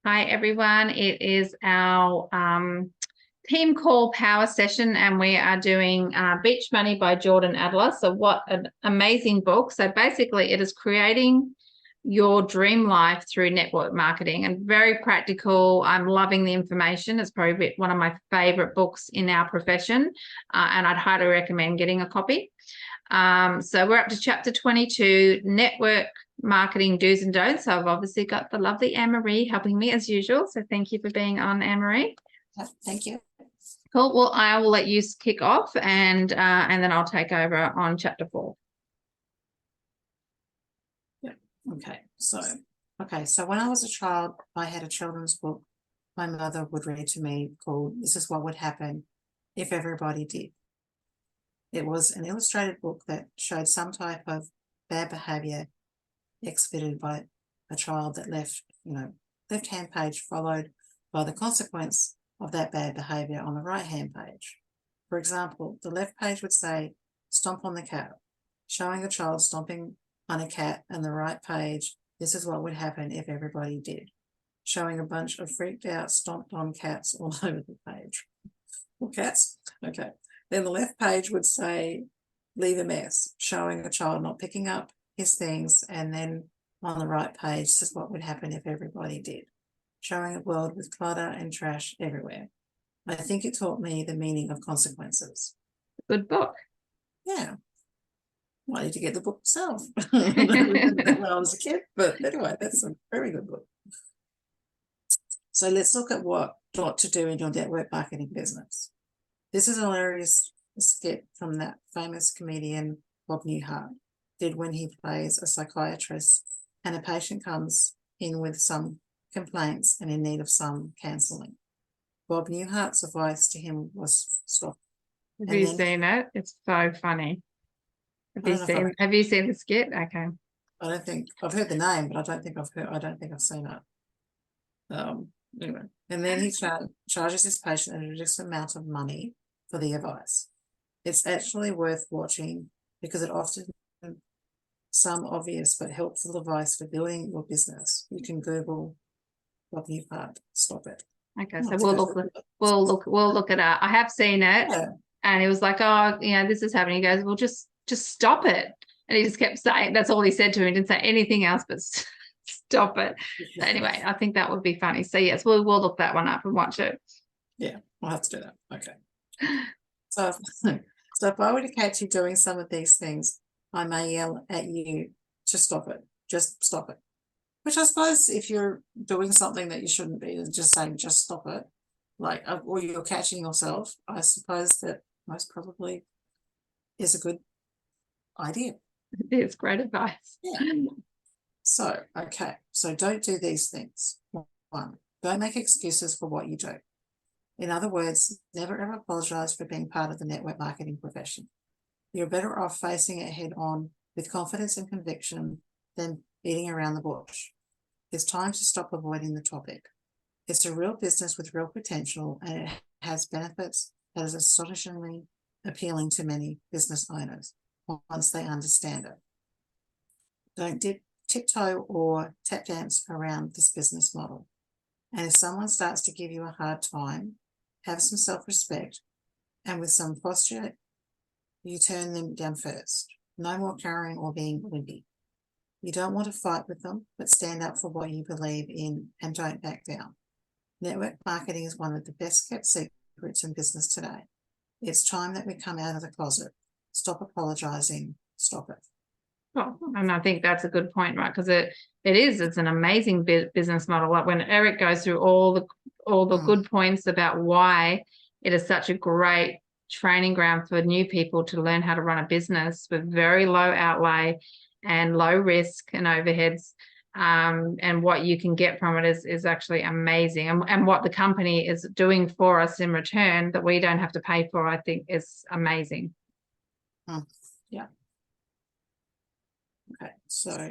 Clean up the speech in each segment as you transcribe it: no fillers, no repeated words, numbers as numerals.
Hi, everyone. It is our team call power session, and we are doing Beach Money by Jordan Adler. So what an amazing book. So basically it is creating your dream life through network marketing, and very practical. I'm loving the information. It's probably one of my favorite books in our profession, and I'd highly recommend getting a copy. So we're up to chapter 22, network marketing do's and don'ts. So I've obviously got the lovely Anne-Marie helping me as usual. So thank you for being on, Anne-Marie. Thank you. Cool. Well, I will let you kick off, and then I'll take over on chapter 4. Yeah. Okay. So when I was a child, I had a children's book my mother would read to me called "This is What Would Happen If Everybody Did." It was an illustrated book that showed some type of bad behavior exhibited by a child that left-hand page followed by the consequence of that bad behavior on the right-hand page. For example, the left page would say, "Stomp on the cat," showing a child stomping on a cat, and the right page, "This is what would happen if everybody did," showing a bunch of freaked out, stomped on cats all over the page. Or cats. Okay. Then the left page would say, "Leave a mess," showing a child not picking up his things, and then on the right page, "This is what would happen if everybody did," showing a world with clutter and trash everywhere. I think it taught me the meaning of consequences. Good book. Yeah. I need to get the book myself. When I was a kid, but anyway, that's a very good book. So let's look at what to do in your network marketing business. This is a hilarious skit from that famous comedian Bob Newhart did when he plays a psychiatrist and a patient comes in with some complaints and in need of some counselling. Bob Newhart's advice to him was stop. Have you seen it? It's so funny. Have you seen the skit? Okay. I don't think I've heard the name, but I don't think I've seen it. Anyway, and then he charges his patient a ridiculous amount of money for the advice. It's actually worth watching because it often some obvious but helpful advice for building your business. You can Google Bob Newhart. Stop it. Okay, so we'll look it up. I have seen it, yeah. And he was like, "Oh, this is happening." He goes, "Well, just stop it." And he just kept saying, that's all he said to me. He didn't say anything else but stop it. So anyway, I think that would be funny. So yes, we'll look that one up and watch it. Yeah, we'll have to do that. Okay. So if I were to catch you doing some of these things, I may yell at you to stop it. Just stop it. Which I suppose if you're doing something that you shouldn't be, just saying just stop it, or you're catching yourself, I suppose that most probably is a good idea. It is great advice. Yeah. So, okay. So don't do these things. 1, don't make excuses for what you do. In other words, never ever apologize for being part of the network marketing profession. You're better off facing it head on with confidence and conviction than beating around the bush. It's time to stop avoiding the topic. It's a real business with real potential, and it has benefits that is astonishingly appealing to many business owners once they understand it. Don't tiptoe or tap dance around this business model. And if someone starts to give you a hard time, have some self-respect, and with some posture, you turn them down first. No more carrying or being wimpy. You don't want to fight with them, but stand up for what you believe in and don't back down. Network marketing is one of the best kept secrets in business today. It's time that we come out of the closet. Stop apologizing. Stop it. Oh, and I think that's a good point, right? Because it's an amazing business model. Like when Eric goes through all the good points about why it is such a great training ground for new people to learn how to run a business with very low outlay and low risk and overheads, and what you can get from it is actually amazing. And what the company is doing for us in return that we don't have to pay for, I think is amazing. Yeah. So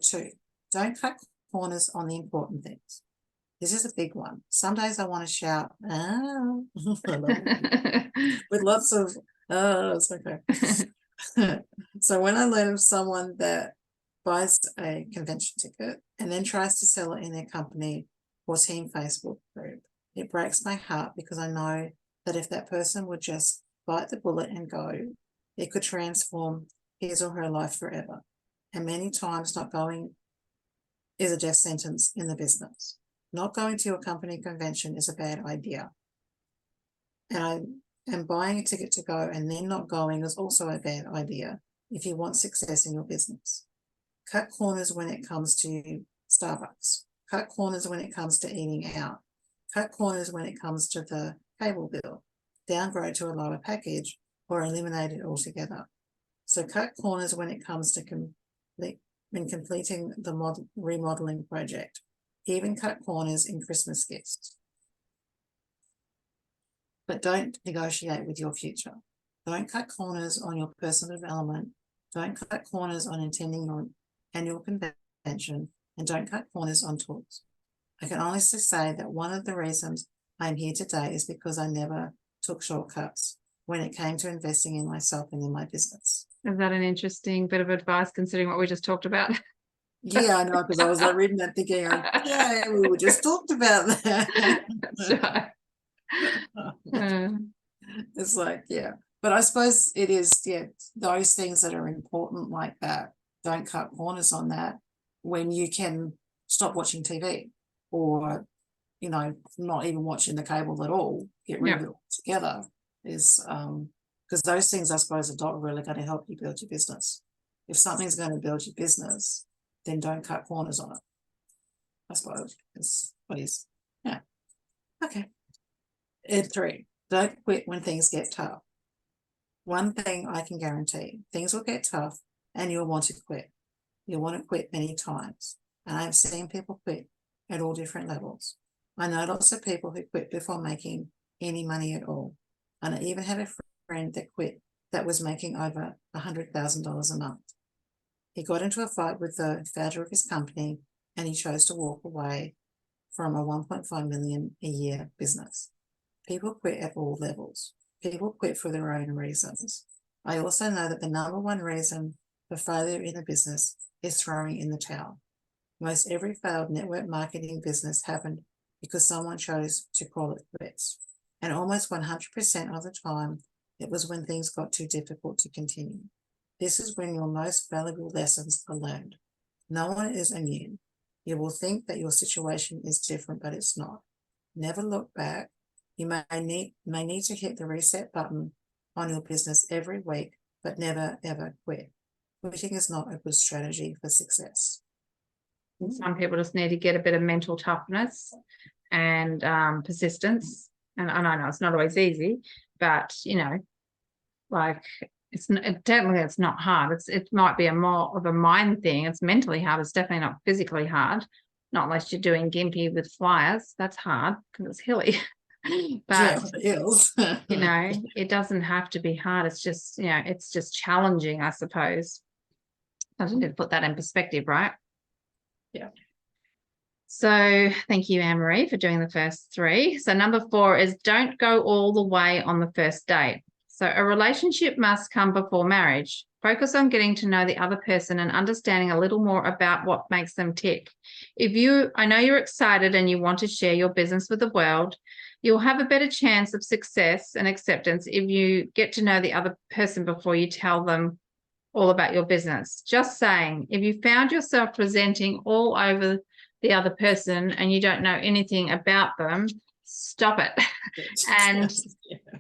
2, don't cut corners on the important things. This is a big one. Some days I want to shout, with lots of, it's okay. So when I learn of someone that buys a convention ticket and then tries to sell it in their company or team Facebook group. It breaks my heart because I know that if that person would just bite the bullet and go, it could transform his or her life forever. And many times not going is a death sentence in the business. Not going to your company convention is a bad idea. And buying a ticket to go and then not going is also a bad idea if you want success in your business. Cut corners when it comes to Starbucks. Cut corners when it comes to eating out. Cut corners when it comes to the cable bill. Downgrade to a lower package or eliminate it altogether. So cut corners when it comes to completing the remodeling project. Even cut corners in Christmas gifts. But don't negotiate with your future. Don't cut corners on your personal development. Don't cut corners on attending your annual convention, and don't cut corners on talks. I can honestly say that one of the reasons I'm here today is because I never took shortcuts when it came to investing in myself and in my business. Is that an interesting bit of advice considering what we just talked about? Yeah, I know, because I was like reading that thinking, okay, we were just talked about that. That's right. It's like, yeah. But I suppose it is, yeah, those things that are important like that, don't cut corners on that when you can stop watching TV or, you know, not even watching the cable at all, get rid of it together is because those things I suppose are not really going to help you build your business. If something's going to build your business, then don't cut corners on it. I suppose is what is. Yeah. Okay. And 3, don't quit when things get tough. One thing I can guarantee, things will get tough and you'll want to quit. You'll want to quit many times. And I've seen people quit at all different levels. I know lots of people who quit before making any money at all. And I even had a friend that quit that was making over $100,000 a month. He got into a fight with the founder of his company and he chose to walk away from a 1.5 million a year business. People quit at all levels. People quit for their own reasons. I also know that the number one reason for failure in a business is throwing in the towel. Most every failed network marketing business happened because someone chose to call it quits. And almost 100% of the time, it was when things got too difficult to continue. This is when your most valuable lessons are learned. No one is immune. You will think that your situation is different, but it's not. Never look back. You may need to hit the reset button on your business every week, but never, ever quit. Quitting is not a good strategy for success. Some people just need to get a bit of mental toughness and persistence. And I know it's not always easy, but, you know, like definitely it's not hard. It might be a more of a mind thing. It's mentally hard. It's definitely not physically hard. Not unless you're doing gimpy with flyers. That's hard because it's hilly. But yeah, it is. you know, it doesn't have to be hard. It's just, you know, it's just challenging, I suppose. I just need to put that in perspective, right? Yeah. So thank you, Anne-Marie, for doing the first 3. So number 4 is don't go all the way on the first date. So a relationship must come before marriage. Focus on getting to know the other person and understanding a little more about what makes them tick. I know you're excited and you want to share your business with the world, you'll have a better chance of success and acceptance if you get to know the other person before you tell them all about your business. Just saying, if you found yourself presenting all over the other person and you don't know anything about them, stop it. And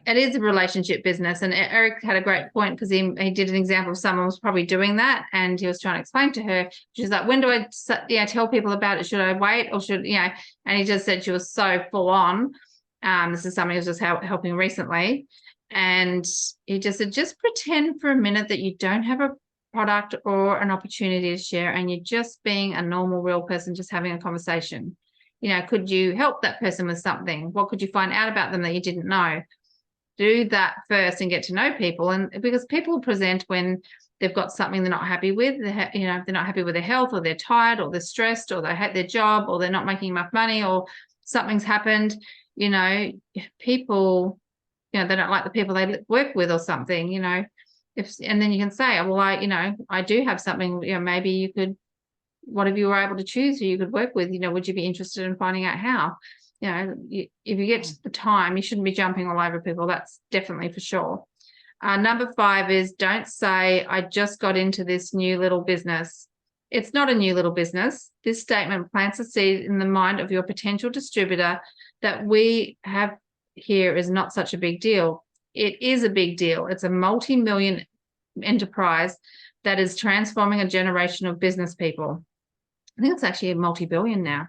it is a relationship business. And Eric had a great point because he did an example of someone was probably doing that, and he was trying to explain to her. She's like, when do I tell people about it? Should I wait or should, and he just said she was so full on. This is somebody who's just helping recently. And he just said, just pretend for a minute that you don't have a product or an opportunity to share and you're just being a normal, real person, just having a conversation. Could you help that person with something? What could you find out about them that you didn't know? Do that first and get to know people. And because people present when they've got something they're not happy with, they're not happy with their health, or they're tired, or they're stressed, or they hate their job, or they're not making enough money, or something's happened. People, they don't like the people they work with or something, and then you can say, well, I do have something, maybe you could, what if you were able to choose who you could work with? Would you be interested in finding out how? If you get the time, you shouldn't be jumping all over people. That's definitely for sure. Number 5 is don't say, I just got into this new little business. It's not a new little business. This statement plants a seed in the mind of your potential distributor that we have here is not such a big deal. It is a big deal. It's a multi-million enterprise that is transforming a generation of business people. I think it's actually a multi-billion now.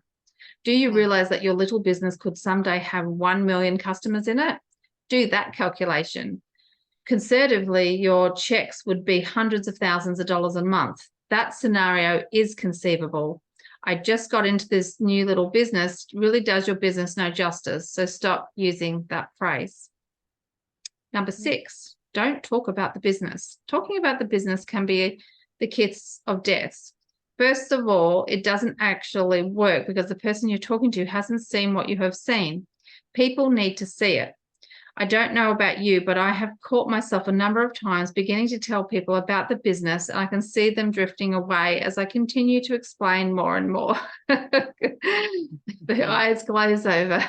Do you realize that your little business could someday have 1 million customers in it? Do that calculation. Conservatively, your checks would be hundreds of thousands of dollars a month. That scenario is conceivable. I just got into this new little business really does your business no justice. So stop using that phrase. Number 6, don't talk about the business. Talking about the business can be the kiss of death. First of all, it doesn't actually work because the person you're talking to hasn't seen what you have seen. People need to see it. I don't know about you, but I have caught myself a number of times beginning to tell people about the business, and I can see them drifting away as I continue to explain more and more. The eyes glaze over.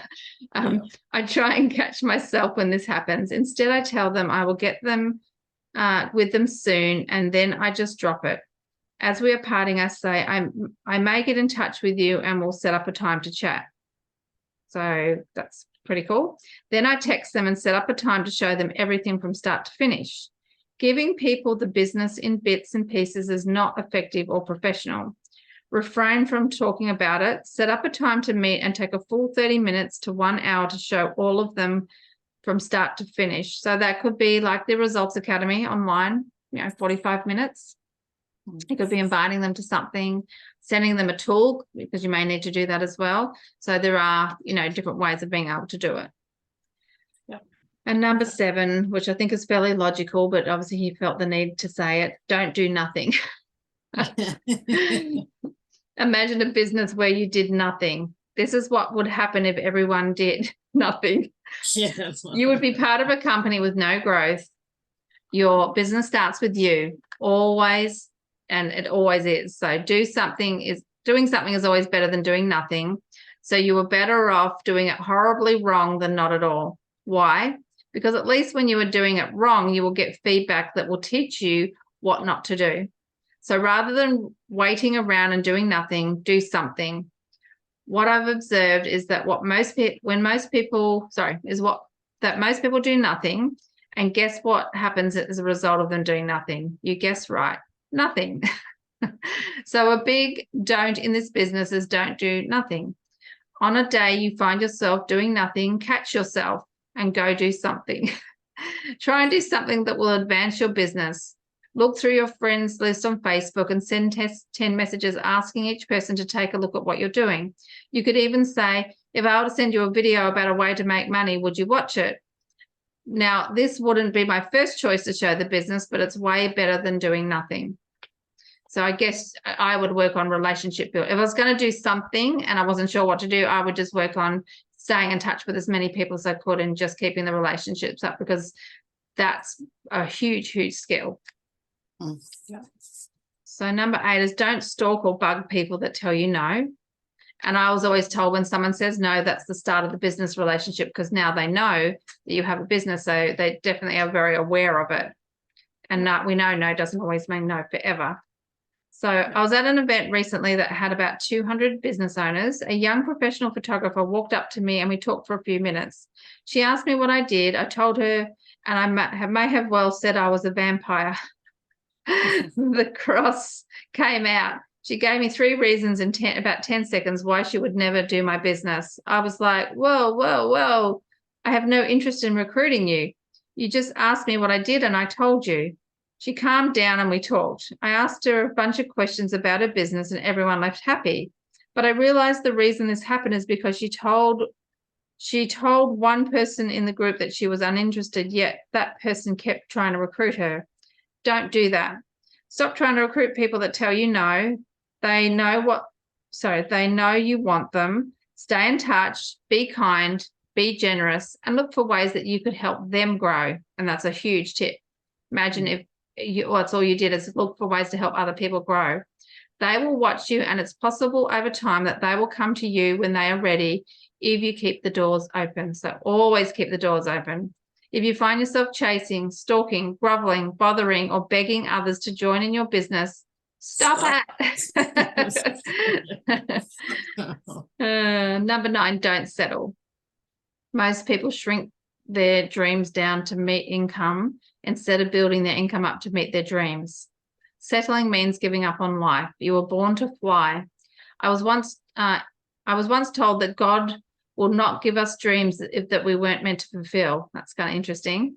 I try and catch myself when this happens. Instead, I tell them I will get them with them soon, and then I just drop it. As we are parting, I say, I may get in touch with you and we'll set up a time to chat. So that's pretty cool. Then I text them and set up a time to show them everything from start to finish. Giving people the business in bits and pieces is not effective or professional. Refrain from talking about it. Set up a time to meet and take a full 30 minutes to 1 hour to show all of them from start to finish. So that could be like the Results Academy online, 45 minutes. You could be inviting them to something, sending them a tool, because you may need to do that as well. So there are, different ways of being able to do it. Yep. And number 7, which I think is fairly logical, but obviously he felt the need to say it, don't do nothing. Imagine a business where you did nothing. This is what would happen if everyone did nothing. Yeah. You would be part of a company with no growth. Your business starts with you, always. And it always is. So doing something is always better than doing nothing. So you are better off doing it horribly wrong than not at all. Why? Because at least when you are doing it wrong, you will get feedback that will teach you what not to do. So rather than waiting around and doing nothing, do something. What I've observed is that most people do nothing. And guess what happens as a result of them doing nothing? You guessed right. Nothing. So a big don't in this business is don't do nothing. On a day you find yourself doing nothing, catch yourself and go do something. Try and do something that will advance your business. Look through your friends list on Facebook and send 10 messages asking each person to take a look at what you're doing. You could even say, if I were to send you a video about a way to make money, would you watch it? Now, this wouldn't be my first choice to show the business, but it's way better than doing nothing. So I guess I would work on relationship building. If I was going to do something and I wasn't sure what to do, I would just work on staying in touch with as many people as I could and just keeping the relationships up, because that's a huge, huge skill. Yeah. So number 8 is don't stalk or bug people that tell you no. And I was always told when someone says no, that's the start of the business relationship, because now they know that you have a business. So they definitely are very aware of it. And we know no doesn't always mean no forever. So I was at an event recently that had about 200 business owners. A young professional photographer walked up to me and we talked for a few minutes. She asked me what I did. I told her, and I may have well said I was a vampire. The cross came out. She gave me 3 reasons in about 10 seconds why she would never do my business. I was like, whoa. I have no interest in recruiting you. You just asked me what I did and I told you. She calmed down and we talked. I asked her a bunch of questions about her business and everyone left happy. But I realized the reason this happened is because she told one person in the group that she was uninterested, yet that person kept trying to recruit her. Don't do that. Stop trying to recruit people that tell you no. They know you want them. Stay in touch, be kind, be generous, and look for ways that you could help them grow. And that's a huge tip. Imagine if that's all you did is look for ways to help other people grow. They will watch you, and it's possible over time that they will come to you when they are ready if you keep the doors open. So always keep the doors open. If you find yourself chasing, stalking, groveling, bothering, or begging others to join in your business, stop it. Number 9, don't settle. Most people shrink their dreams down to meet income instead of building their income up to meet their dreams. Settling means giving up on life. You were born to fly. I was once told that God will not give us dreams that we weren't meant to fulfill. That's kind of interesting.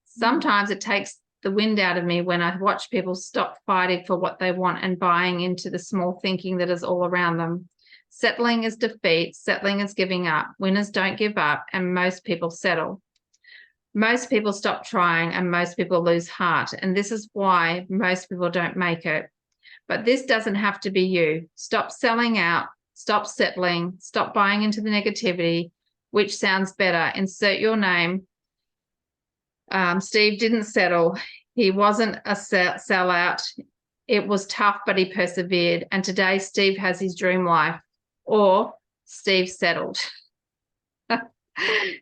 Sometimes it takes the wind out of me when I watch people stop fighting for what they want and buying into the small thinking that is all around them. Settling is defeat. Settling is giving up. Winners don't give up, and most people settle. Most people stop trying, and most people lose heart. And this is why most people don't make it. But this doesn't have to be you. Stop selling out. Stop settling. Stop buying into the negativity. Which sounds better? Insert your name. Steve didn't settle. He wasn't a sellout. It was tough, but he persevered. And today, Steve has his dream life. Or Steve settled.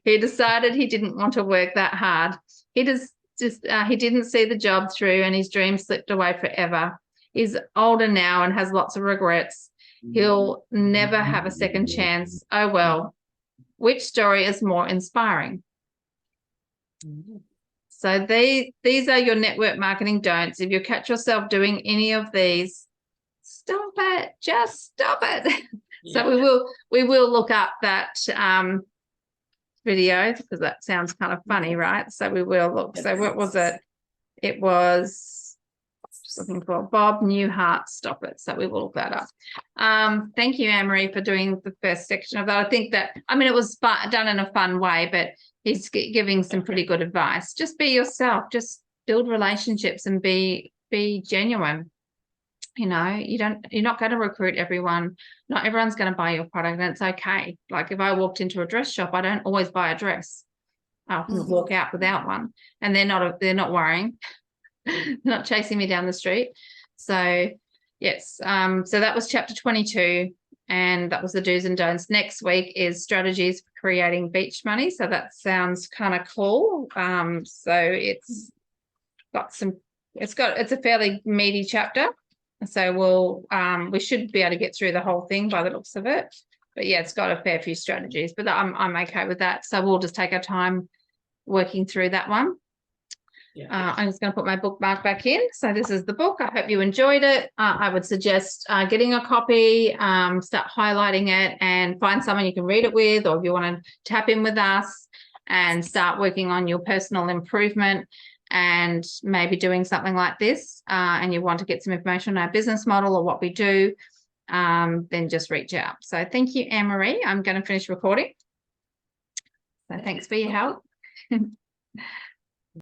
He decided he didn't want to work that hard. He didn't see the job through, and his dream slipped away forever. He's older now and has lots of regrets. He'll never have a second chance. Oh well. Which story is more inspiring? So these are your network marketing don'ts. If you catch yourself doing any of these, stop it. Just stop it. Yeah. So we will look up that video, because that sounds kind of funny, right? So we will look. So what was it? It was just looking for Bob Newhart, stop it. So we will look that up. Thank you, Anne-Marie, for doing the first section of that. I think that, I mean, it was done in a fun way, but he's giving some pretty good advice. Just be yourself. Just build relationships and be genuine. You know, you're not going to recruit everyone. Not everyone's going to buy your product, and it's okay. Like if I walked into a dress shop, I don't always buy a dress. I'll walk out without one, and they're not worrying. They're not chasing me down the street. So yes, so that was chapter 22, and that was the do's and don'ts. Next week is strategies for creating beach money. So that sounds kind of cool. So it's a fairly meaty chapter. So we should be able to get through the whole thing by the looks of it. But yeah, it's got a fair few strategies, but I'm okay with that. So we'll just take our time working through that one. Yeah. I'm just going to put my bookmark back in. So this is the book. I hope you enjoyed it. I would suggest getting a copy, start highlighting it, and find someone you can read it with, or if you want to tap in with us and start working on your personal improvement and maybe doing something like this, and you want to get some information on our business model or what we do, then just reach out. So thank you, Anne-Marie. I'm going to finish recording. So thanks for your help.